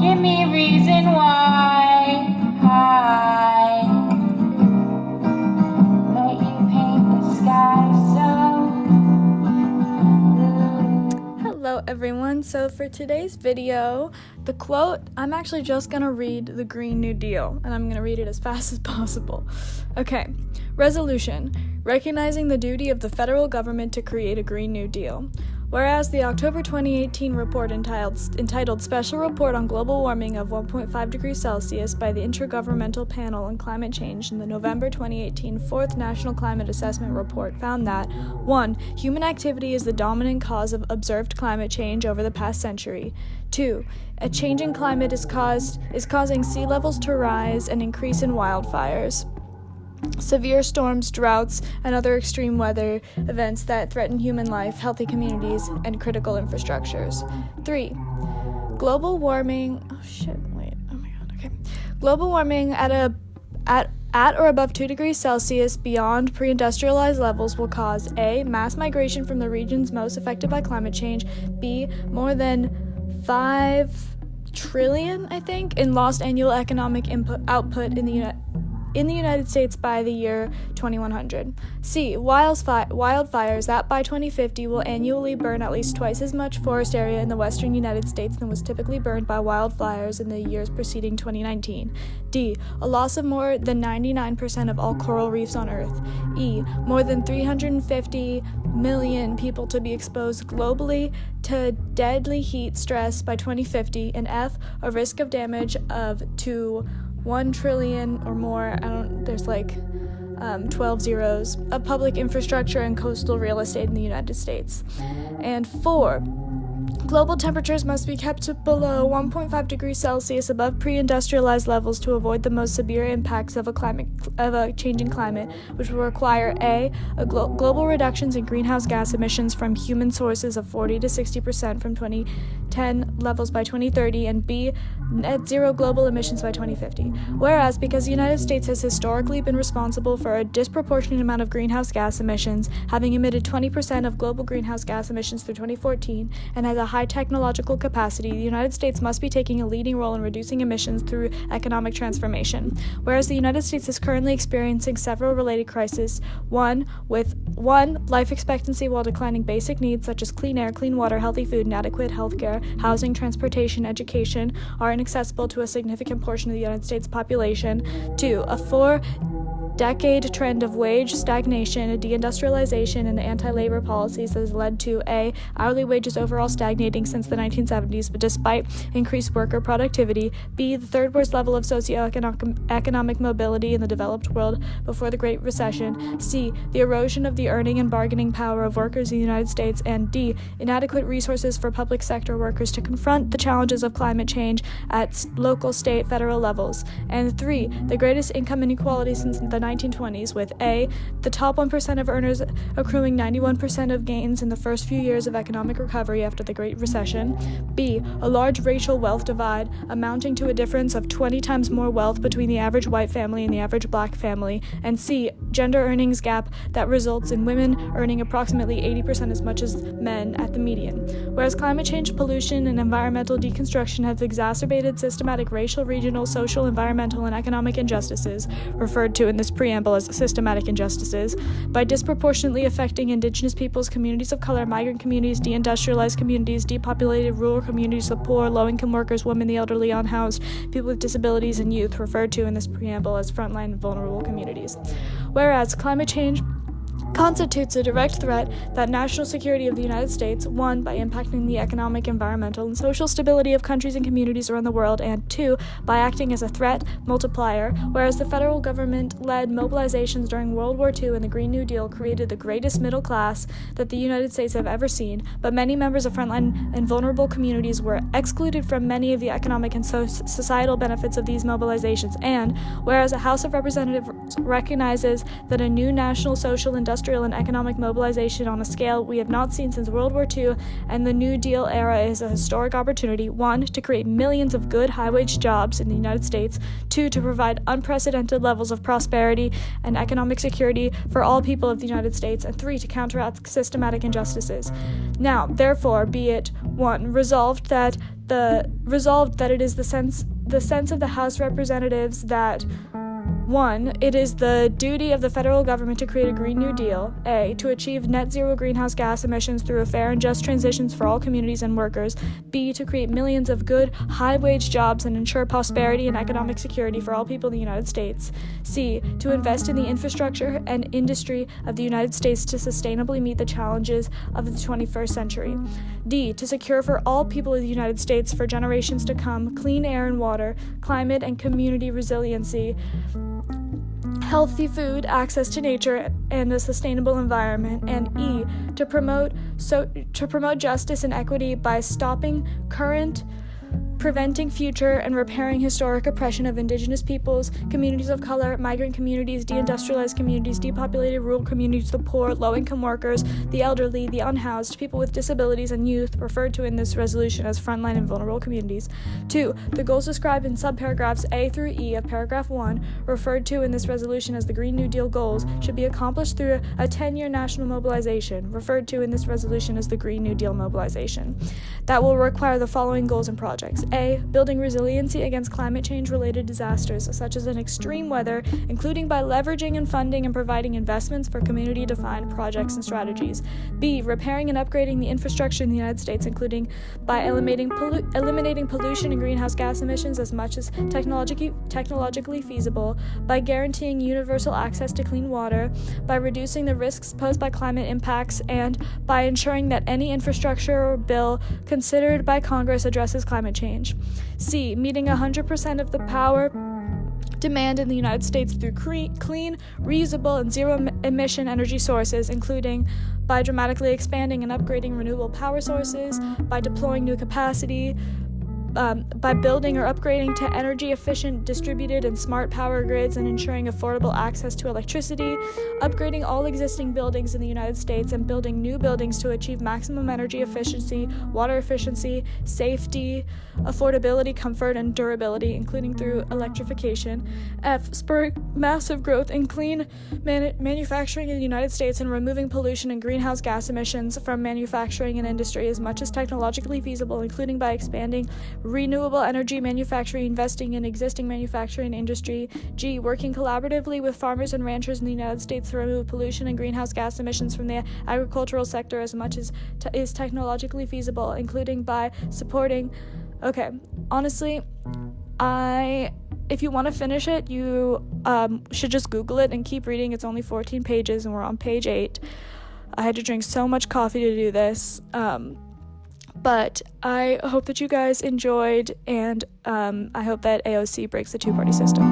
Give me a reason why I let you paint the sky so blue. Hello everyone, so for today's video, the quote, I'm actually just going to read the Green New Deal, and I'm going to read it as fast as possible. Okay, resolution, recognizing the duty of the federal government to create a Green New Deal. Whereas the October 2018 report entitled Special Report on Global Warming of 1.5 degrees Celsius by the Intergovernmental Panel on Climate Change in the November 2018 Fourth National Climate Assessment Report found that 1. Human activity is the dominant cause of observed climate change over the past century. 2. A changing climate is causing sea levels to rise and increase in wildfires, severe storms, droughts, and other extreme weather events that threaten human life, healthy communities, and critical infrastructures. 3. Global warming. Global warming at or above 2 degrees Celsius beyond pre-industrialized levels will cause A. Mass migration from the regions most affected by climate change. B. More than 5 trillion, in lost annual economic output in the United States by the year 2100. C. Wildfires that by 2050 will annually burn at least twice as much forest area in the western United States than was typically burned by wildfires in the years preceding 2019. D. A loss of more than 99% of all coral reefs on Earth. E. More than 350 million people to be exposed globally to deadly heat stress by 2050. And F. A risk of damage to 1 trillion or more, there's 12 zeros, of public infrastructure and coastal real estate in the United States. And 4, global temperatures must be kept below 1.5 degrees Celsius above pre-industrialized levels to avoid the most severe impacts of a changing climate, which will require A. Global reductions in greenhouse gas emissions from human sources of 40 to 60% from 2010 levels by 2030, and B. Net zero global emissions by 2050. Whereas, because the United States has historically been responsible for a disproportionate amount of greenhouse gas emissions, having emitted 20% of global greenhouse gas emissions through 2014, and has a high technological capacity, the United States must be taking a leading role in reducing emissions through economic transformation. Whereas the United States is currently experiencing several related crises, one, life expectancy while declining basic needs such as clean air, clean water, healthy food, and adequate health care, housing, transportation, education are inaccessible to a significant portion of the United States population. 2, a 4-decade trend of wage stagnation, deindustrialization, and anti-labor policies that has led to A. Hourly wages overall stagnating since the 1970s, but despite increased worker productivity. B. The third worst level of socioeconomic mobility in the developed world before the Great Recession. C. The erosion of the earning and bargaining power of workers in the United States. And D. Inadequate resources for public sector workers to confront the challenges of climate change at local, state, federal levels. And 3. The greatest income inequality since the 1920s, with A. The top 1% of earners accruing 91% of gains in the first few years of economic recovery after the Great Recession. B. A large racial wealth divide amounting to a difference of 20 times more wealth between the average white family and the average black family. And C. Gender earnings gap that results in women earning approximately 80% as much as men at the median. Whereas climate change, pollution, and environmental deconstruction have exacerbated systematic racial, regional, social, environmental, and economic injustices, referred to in this preamble as systematic injustices, by disproportionately affecting indigenous peoples, communities of color, migrant communities, deindustrialized communities, depopulated rural communities, the poor, low-income workers, women, the elderly, unhoused, people with disabilities, and youth, referred to in this preamble as frontline and vulnerable communities. Whereas climate change constitutes a direct threat that national security of the United States, 1, by impacting the economic, environmental, and social stability of countries and communities around the world, and 2, by acting as a threat multiplier, whereas the federal government-led mobilizations during World War II and the Green New Deal created the greatest middle class that the United States have ever seen, but many members of frontline and vulnerable communities were excluded from many of the economic and societal benefits of these mobilizations, and whereas the House of Representatives recognizes that a new national social industrial and economic mobilization on a scale we have not seen since World War II and the New Deal era is a historic opportunity, 1, to create millions of good high-wage jobs in the United States, 2, to provide unprecedented levels of prosperity and economic security for all people of the United States, and 3, to counteract systematic injustices. Now, therefore, be it 1, resolved that resolved that it is the sense of the House of Representatives that 1. It is the duty of the federal government to create a Green New Deal, A. To achieve net zero greenhouse gas emissions through a fair and just transitions for all communities and workers, B. To create millions of good, high-wage jobs and ensure prosperity and economic security for all people in the United States, C. To invest in the infrastructure and industry of the United States to sustainably meet the challenges of the 21st century, D. To secure for all people of the United States for generations to come clean air and water, climate and community resiliency, healthy food, access to nature, and a sustainable environment, and E, to promote justice and equity by stopping current, preventing future, and repairing historic oppression of indigenous peoples, communities of color, migrant communities, deindustrialized communities, depopulated rural communities, the poor, low-income workers, the elderly, the unhoused, people with disabilities, and youth, referred to in this resolution as frontline and vulnerable communities. 2. The goals described in subparagraphs A through E of paragraph 1, referred to in this resolution as the Green New Deal goals, should be accomplished through a 10-year national mobilization, referred to in this resolution as the Green New Deal mobilization, that will require the following goals and projects. A. Building resiliency against climate change-related disasters, such as an extreme weather, including by leveraging and funding and providing investments for community-defined projects and strategies. B. Repairing and upgrading the infrastructure in the United States, including by eliminating pollution and greenhouse gas emissions as much as technologically feasible, by guaranteeing universal access to clean water, by reducing the risks posed by climate impacts, and by ensuring that any infrastructure bill considered by Congress addresses climate change. C. Meeting 100% of the power demand in the United States through clean, reusable, and zero-emission energy sources, including by dramatically expanding and upgrading renewable power sources, by deploying new capacity, by building or upgrading to energy-efficient, distributed, and smart power grids and ensuring affordable access to electricity, upgrading all existing buildings in the United States and building new buildings to achieve maximum energy efficiency, water efficiency, safety, affordability, comfort, and durability, including through electrification. F. Spur massive growth in clean manufacturing in the United States and removing pollution and greenhouse gas emissions from manufacturing and industry as much as technologically feasible, including by expanding renewable energy manufacturing, investing in existing manufacturing industry. G. Working collaboratively with farmers and ranchers in the United States to remove pollution and greenhouse gas emissions from the agricultural sector as much as is technologically feasible, including by supporting... Okay, honestly, if you want to finish it, you should just Google it and keep reading. It's only 14 pages, and we're on page 8. I had to drink so much coffee to do this. But I hope that you guys enjoyed, and I hope that AOC breaks the two-party system.